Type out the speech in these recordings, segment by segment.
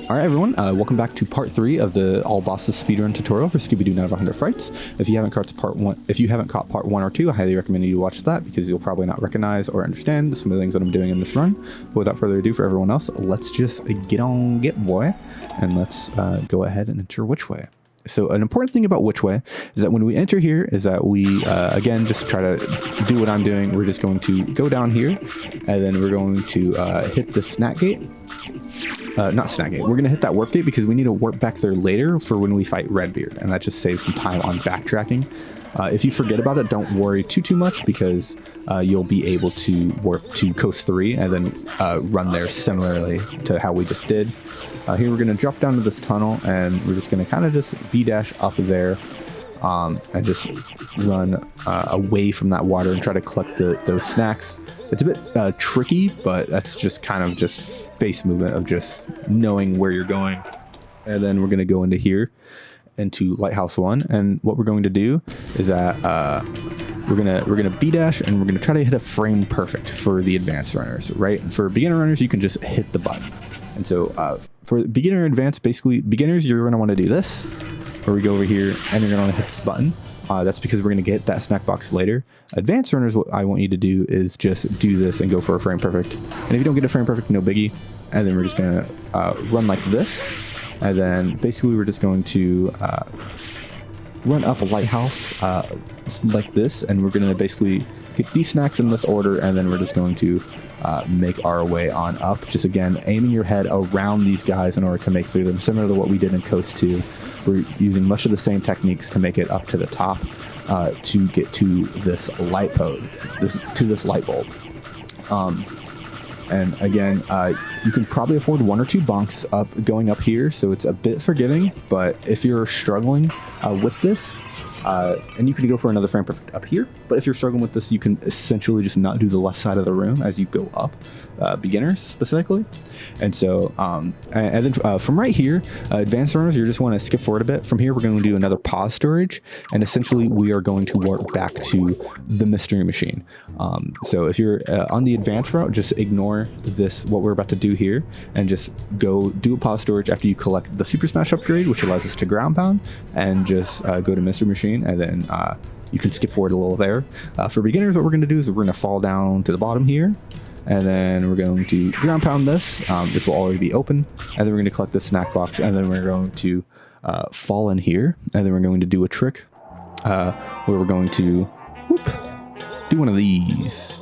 Alright everyone, welcome back to part 3 of the All Bosses Speedrun tutorial for Scooby-Doo Night of 100 Frights. If you haven't caught part 1 or 2, I highly recommend you watch that because you'll probably not recognize or understand some of the things that I'm doing in this run. But without further ado, for everyone else, let's just get boy, and let's go ahead and enter which way. So an important thing about which way is that when we enter here is that we, again, just try to do what I'm doing. We're just going to go down here, and then we're going to hit the snack gate. Not snack gate. We're going to hit that warp gate because we need to warp back there later for when we fight Redbeard, and that just saves some time on backtracking. If you forget about it, don't worry too much because you'll be able to warp to Coast 3 and then run there similarly to how we just did. Here we're going to drop down to this tunnel, and we're just going to kind of just B-dash up there and just run away from that water and try to collect those snacks. It's a bit tricky, but that's just kind of just base movement of just knowing where you're going. And then we're going to go into here, into Lighthouse 1, and what we're going to do is that we're gonna B-dash, and we're gonna try to hit a frame perfect for the advanced runners, right? And for beginner runners, you can just hit the button. And so for beginner and advanced, basically beginners, you're gonna want to do this, where we go over here and you're gonna want to hit this button. That's because we're gonna get that snack box later. Advanced runners, what I want you to do is just do this and go for a frame perfect. And if you don't get a frame perfect, no biggie. And then we're just gonna run like this. And then basically we're just going to run up a lighthouse like this, and we're going to basically get these snacks in this order, and then we're just going to make our way on up. Just again, aiming your head around these guys in order to make through them, similar to what we did in Coast 2. We're using much of the same techniques to make it up to the top to get to this light bulb. And again, you can probably afford 1 or 2 bunks going up here, so it's a bit forgiving. But if you're struggling with this, and you can go for another frame perfect up here, but if you're struggling with this, you can essentially just not do the left side of the room as you go up, beginners specifically. And so, and then from right here, advanced runners, you just want to skip forward a bit. From here, we're going to do another pause storage, and essentially we are going to warp back to the mystery machine. So if you're on the advanced route, just ignore this, what we're about to do here, and just go do a pause storage after you collect the Super Smash upgrade, which allows us to ground pound, and just go to mystery machine, and then you can skip forward a little there. For beginners, what we're going to do is we're going to fall down to the bottom here, and then we're going to ground pound this. This will already be open, and then we're going to collect the snack box, and then we're going to fall in here, and then we're going to do a trick where we're going to do one of these,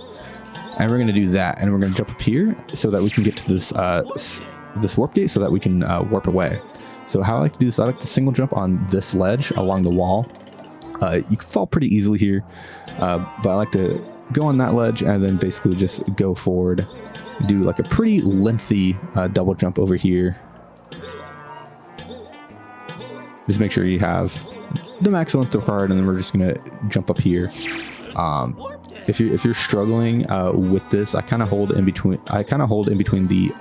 and we're going to do that, and we're going to jump up here so that we can get to this this warp gate so that we can warp away. So how I like to do this, I like to single jump on this ledge along the wall. You can fall pretty easily here, but I like to go on that ledge and then basically just go forward, do like a pretty lengthy double jump over here. Just make sure you have the max length required, and then we're just gonna jump up here. If you're struggling with this, I kind of hold in between the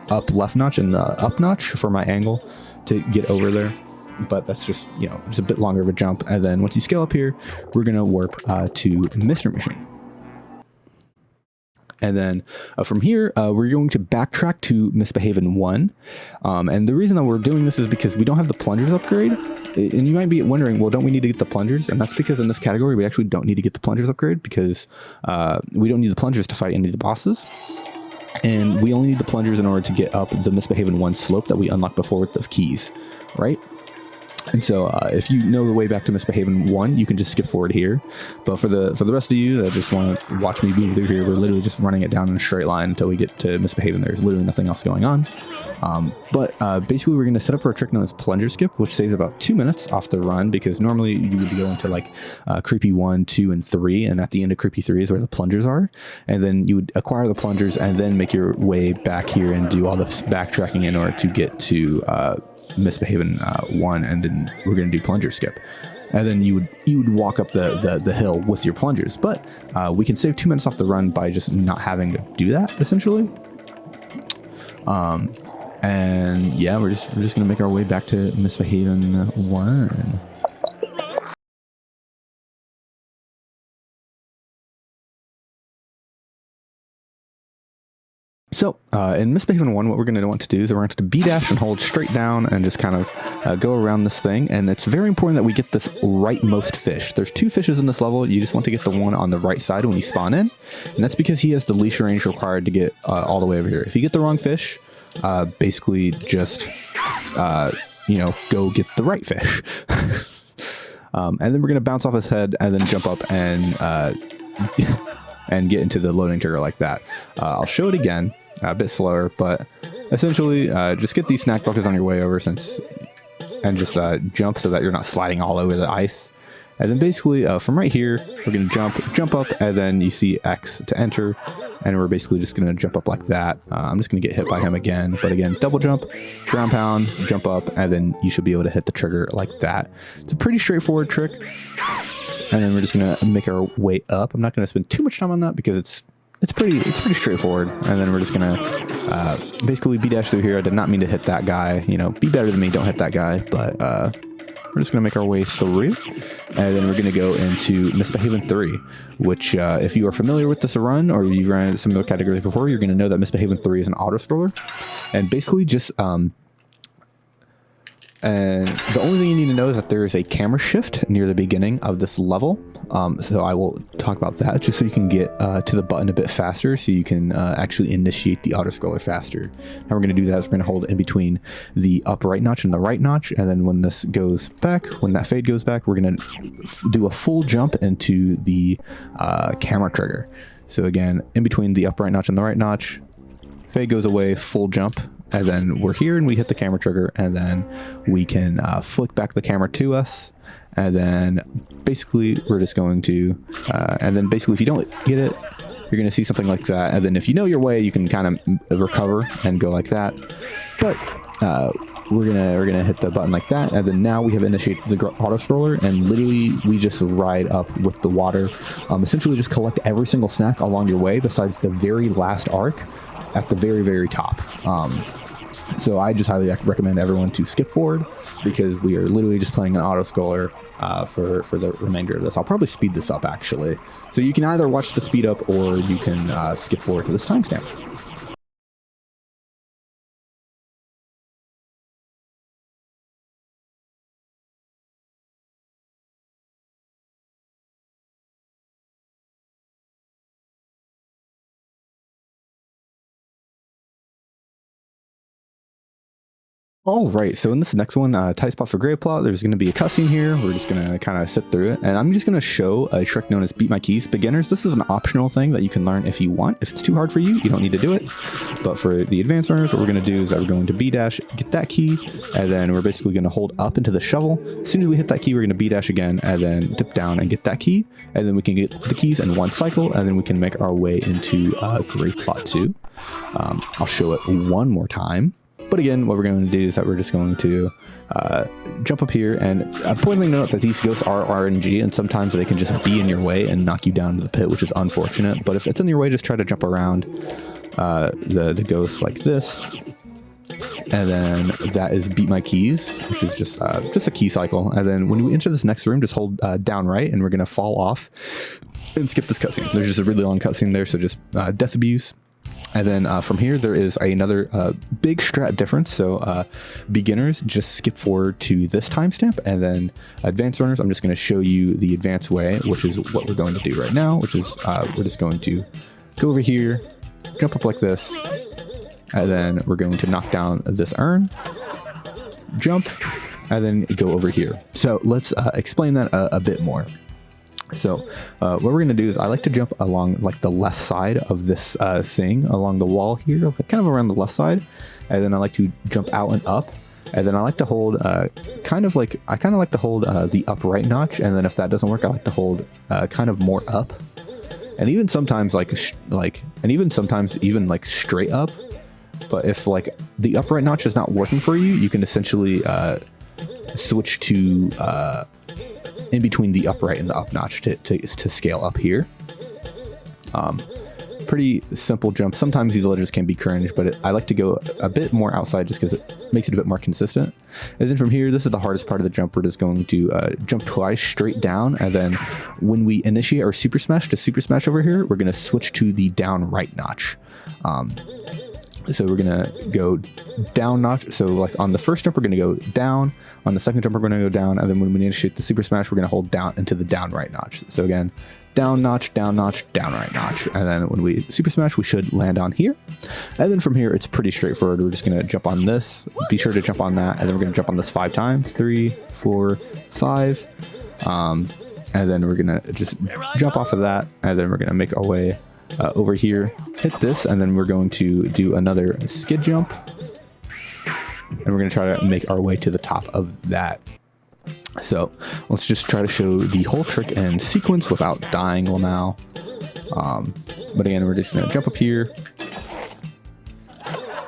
up left notch and the up notch for my angle to get over there, but that's just, you know, just a bit longer of a jump. And then once you scale up here, we're gonna warp to Mystery Machine. And then from here, we're going to backtrack to Misbehavin 1. And the reason that we're doing this is because we don't have the plungers upgrade. And you might be wondering, well, don't we need to get the plungers? And that's because in this category, we actually don't need to get the plungers upgrade because we don't need the plungers to fight any of the bosses. And we only need the plungers in order to get up the Misbehavin 1 slope that we unlocked before with the keys, right? And so if you know the way back to Misbehavin 1, you can just skip forward here. But for the rest of you that just want to watch me move through here, we're literally just running it down in a straight line until we get to Misbehavin. There's literally nothing else going on. But basically we're going to set up for a trick known as Plunger Skip, which saves about 2 minutes off the run, because normally you would go into like Creepy 1, 2, and 3, and at the end of Creepy 3 is where the plungers are. And then you would acquire the plungers and then make your way back here and do all the backtracking in order to get to Misbehavin 1, and then we're going to do Plunger Skip. And then you would walk up the hill with your plungers. But we can save 2 minutes off the run by just not having to do that, essentially. And yeah, we're just gonna make our way back to Misbehavin 1. So in Misbehavin 1, what we're going to want to do is we're going to B dash and hold straight down and just kind of go around this thing. And it's very important that we get this rightmost fish. There's 2 fishes in this level. You just want to get the one on the right side when you spawn in. And that's because he has the leash range required to get all the way over here. If you get the wrong fish, basically just, you know, go get the right fish. And then we're going to bounce off his head and then jump up and and get into the loading trigger like that. I'll show it again, a bit slower, but essentially just get these snack buckets on your way over and just jump so that you're not sliding all over the ice. And then basically from right here, we're going to jump up, and then you see X to enter, and we're basically just going to jump up like that. I'm just going to get hit by him again, but again, double jump, ground pound, jump up, and then you should be able to hit the trigger like that. It's a pretty straightforward trick. And then we're just gonna make our way up. I'm not gonna spend too much time on that because it's pretty straightforward. And then we're just gonna basically B dash through here. I did not mean to hit that guy. You know, be better than me. Don't hit that guy. But we're just gonna make our way through, and then we're gonna go into Misbehavin 3, which if you are familiar with this run or you've ran some other categories before, you're gonna know that Misbehavin 3 is an auto scroller, and basically just and the only thing you need to know is that there is a camera shift near the beginning of this level. So I will talk about that just so you can get to the button a bit faster, so you can actually initiate the auto scroller faster. How we're going to do that is we're going to hold in between the up right notch and the right notch, and then when this goes back, when that fade goes back, we're going to do a full jump into the camera trigger. So again, in between the up right notch and the right notch, fade goes away, full jump. And then we're here and we hit the camera trigger, and then we can flick back the camera to us. And then basically we're just going to, and then basically if you don't get it, you're going to see something like that. And then if you know your way, you can kind of recover and go like that. But we're gonna hit the button like that. And then now we have initiated the auto scroller, and literally we just ride up with the water. Essentially just collect every single snack along your way besides the very last arc at the very, very top. So I just highly recommend everyone to skip forward, because we are literally just playing an auto scroller for the remainder of this. I'll probably speed this up actually. So you can either watch the speed up or you can skip forward to this timestamp. All right, so in this next one, Tight Spot for Grave Plot, there's going to be a cutscene here. We're just going to kind of sit through it, and I'm just going to show a trick known as Beat My Keys. Beginners, this is an optional thing that you can learn if you want. If it's too hard for you, you don't need to do it. But for the advanced learners, what we're going to do is that we're going to B dash, get that key, and then we're basically going to hold up into the shovel. As soon as we hit that key, we're going to B dash again, and then dip down and get that key, and then we can get the keys in one cycle, and then we can make our way into Grave Plot 2. I'll show it one more time. But again, what we're going to do is that we're just going to jump up here, and importantly note that these ghosts are RNG, and sometimes they can just be in your way and knock you down to the pit, which is unfortunate. But if it's in your way, just try to jump around the ghosts like this. And then that is Beat My Keys, which is just a key cycle. And then when we enter this next room, just hold down right, and we're going to fall off and skip this cutscene. There's just a really long cutscene there, so just Death Abuse. And then from here, there is another big strat difference. So beginners, just skip forward to this timestamp, and then advanced learners, I'm just going to show you the advanced way, which is what we're going to do right now, which is we're just going to go over here, jump up like this, and then we're going to knock down this urn, jump, and then go over here. So let's explain that a bit more. So what we're going to do is I like to jump along like the left side of this thing along the wall here, kind of around the left side. And then I like to jump out and up. And then I like to hold kind of like to hold the up right notch. And then if that doesn't work, I like to hold kind of more up. And even sometimes even like straight up. But if like the upright notch is not working for you, you can essentially switch to in between the upright and the up notch to scale up here. Pretty simple jump. Sometimes these ledges can be cringe, but I like to go a bit more outside just because it makes it a bit more consistent. And then from here, this is the hardest part of the jump. We're just going to jump twice straight down, and then when we initiate our super smash to super smash over here, we're going to switch to the down right notch. So we're gonna go down notch. So like on the first jump, we're gonna go down. On the second jump, we're gonna go down. And then when we initiate the super smash, we're gonna hold down into the down right notch. So again, down notch, down notch, down right notch. And then when we super smash, we should land on here. And then from here, it's pretty straightforward. We're just gonna jump on this. Be sure to jump on that. And then we're gonna jump on this 5 times. 3, 4, 5. And then we're gonna just jump off of that. And then we're gonna make our way over here, hit this, and then we're going to do another skid jump, and we're going to try to make our way to the top of that. So let's just try to show the whole trick in sequence without dying Lamau. But again, we're just going to jump up here,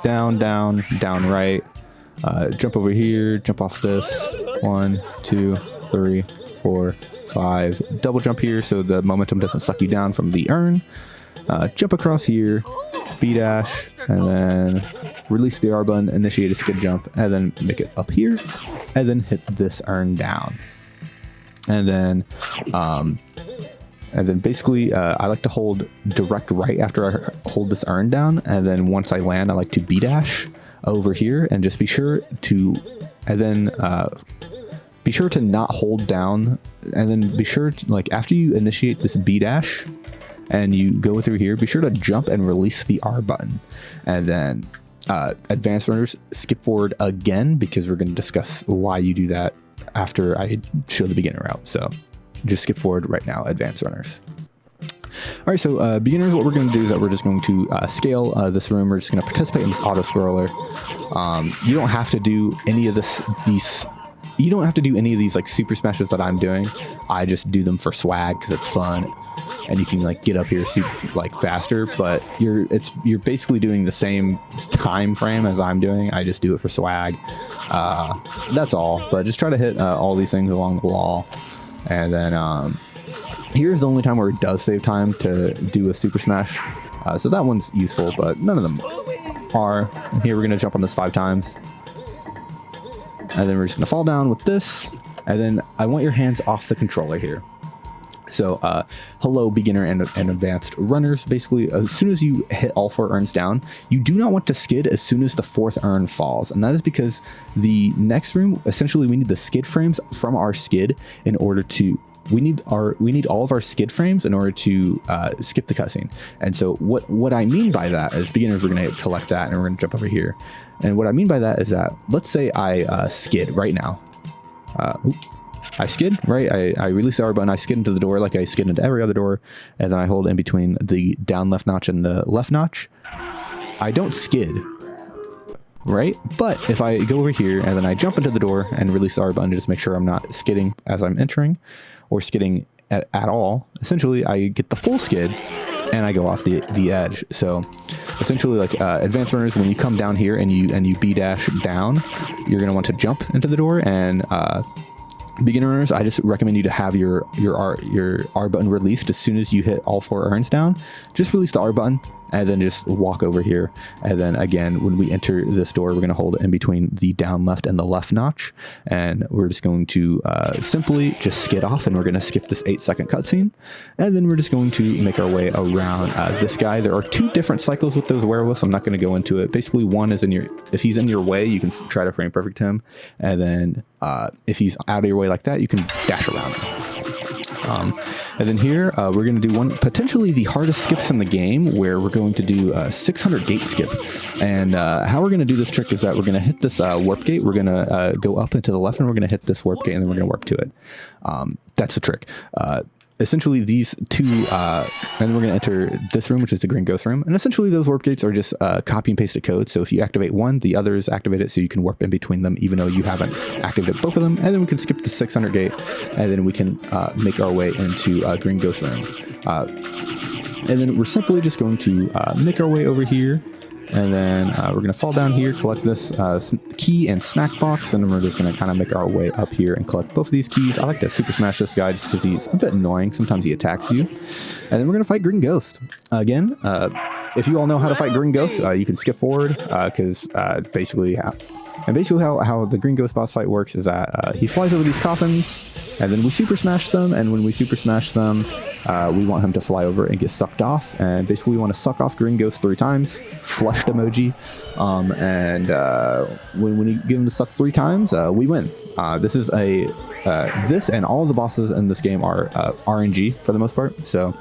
down, down, down right, jump over here, jump off this, 1, 2, 3, 4, 5, double jump here so the momentum doesn't suck you down from the urn. Jump across here, B dash, and then release the R button, initiate a skid jump, and then make it up here, and then hit this urn down. And then basically I like to hold direct right after I hold this urn down, and then once I land, I like to B dash over here, and just be sure to, and then be sure to not hold down, and then be sure to, like, after you initiate this B dash, and you go through here, be sure to jump and release the R button. And then advanced runners, skip forward again, because we're going to discuss why you do that after I show the beginner route. So just skip forward right now, advanced runners. All right, so beginners, what we're going to do is that we're just going to scale this room. We're just going to participate in this auto scroller. You don't have to do any of you don't have to do any of these like super smashes that I'm doing. I just do them for swag because it's fun. And you can like get up here like faster, but you're basically doing the same time frame as I'm doing. I just do it for swag. That's all. But just try to hit all these things along the wall, and then here's the only time where it does save time to do a super smash. So that one's useful, but none of them are. And here we're gonna jump on this 5 times, and then we're just gonna fall down with this, and then I want your hands off the controller here. So, hello, beginner and advanced runners. Basically, as soon as you hit all 4 urns down, you do not want to skid as soon as the 4th urn falls. And that is because the next room, essentially, we need the skid frames from our skid in order to, we need all of our skid frames in order to skip the cutscene. And so what I mean by that is, beginners, we're going to collect that, and we're going to jump over here. And what I mean by that is that, let's say I skid right now. I skid, right? I release the R button, I skid into the door like I skid into every other door, and then I hold in between the down left notch and the left notch. I don't skid, right? But if I go over here and then I jump into the door and release the R button to just make sure I'm not skidding as I'm entering, or skidding at all, essentially I get the full skid and I go off the edge. So essentially, like advanced runners, when you come down here and you B dash down, you're gonna want to jump into the door. And beginner runners, I just recommend you to have your R button released as soon as you hit all 4 urns down. Just release the R button and then just walk over here. And then again, when we enter this door, we're going to hold it in between the down left and the left notch. And we're just going to simply just skid off, and we're going to skip this 8-second cutscene. And then we're just going to make our way around this guy. There are 2 different cycles with those werewolves. I'm not going to go into it. Basically, one is if he's in your way, you can try to frame perfect him. And then if he's out of your way like that, you can dash around him. And then here, we're going to do potentially the hardest skips in the game, where we're going to do a 600 gate skip. And how we're going to do this trick is that we're going to hit this warp gate. We're going to go up and to the left, and we're going to hit this warp gate, and then we're going to warp to it. That's the trick. Essentially, these 2, and we're going to enter this room, which is the green ghost room. And essentially, those warp gates are just copy and pasted code. So if you activate one, the others activate it, so you can warp in between them, even though you haven't activated both of them. And then we can skip the 600 gate, and then we can make our way into green ghost room. And then we're simply just going to make our way over here. And then we're going to fall down here, collect this key and snack box, and then we're just going to kind of make our way up here and collect both of these keys. I like to super smash this guy just because he's a bit annoying. Sometimes he attacks you. And then we're going to fight Green Ghost. Again, if you all know how to fight Green Ghost, you can skip forward, because basically how the Green Ghost boss fight works is that he flies over these coffins, and then we super smash them, and when we super smash them, we want him to fly over and get sucked off. And basically we want to suck off Green Ghost 3 times, flushed emoji. When you give him to suck 3 times, we win. This is this and all the bosses in this game are RNG for the most part. So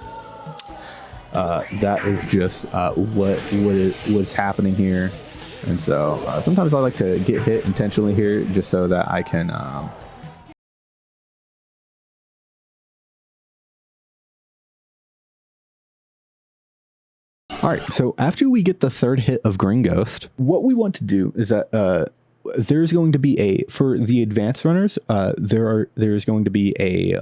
that is just what's happening here. And so sometimes I like to get hit intentionally here just so that I can all right, so after we get the 3rd hit of Green Ghost, what we want to do is that there's going to be for the advanced runners, there's going to be a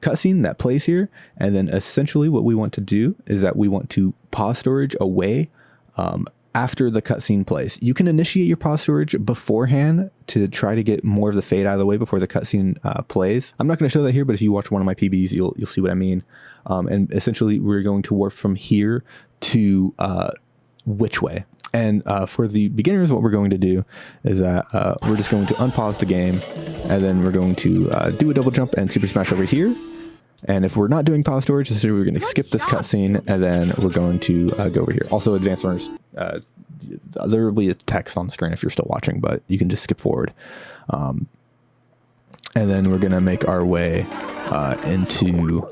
cutscene that plays here, and then essentially what we want to do is that we want to pause storage away after the cutscene plays. You can initiate your pause storage beforehand to try to get more of the fade out of the way before the cutscene plays. I'm not going to show that here, but if you watch one of my PBs, you'll see what I mean. And essentially, we're going to warp from here to which way. And for the beginners, what we're going to do is that we're just going to unpause the game, and then we're going to do a double jump and super smash over here. And if we're not doing pause storage, essentially we're going to skip this cutscene, and then we're going to go over here. Also, advanced runners, there will be a text on the screen if you're still watching, but you can just skip forward. And then we're going to make our way into...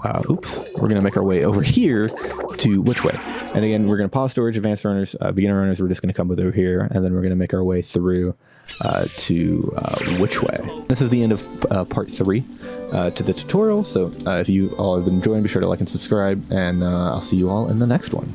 we're going to make our way over here to which way. And again, we're going to pause storage, advanced runners, beginner runners, we're just going to come over here, and then we're going to make our way through to which way. This is the end of part 3 to the tutorial. So if you all have been enjoying, be sure to like and subscribe, and I'll see you all in the next one.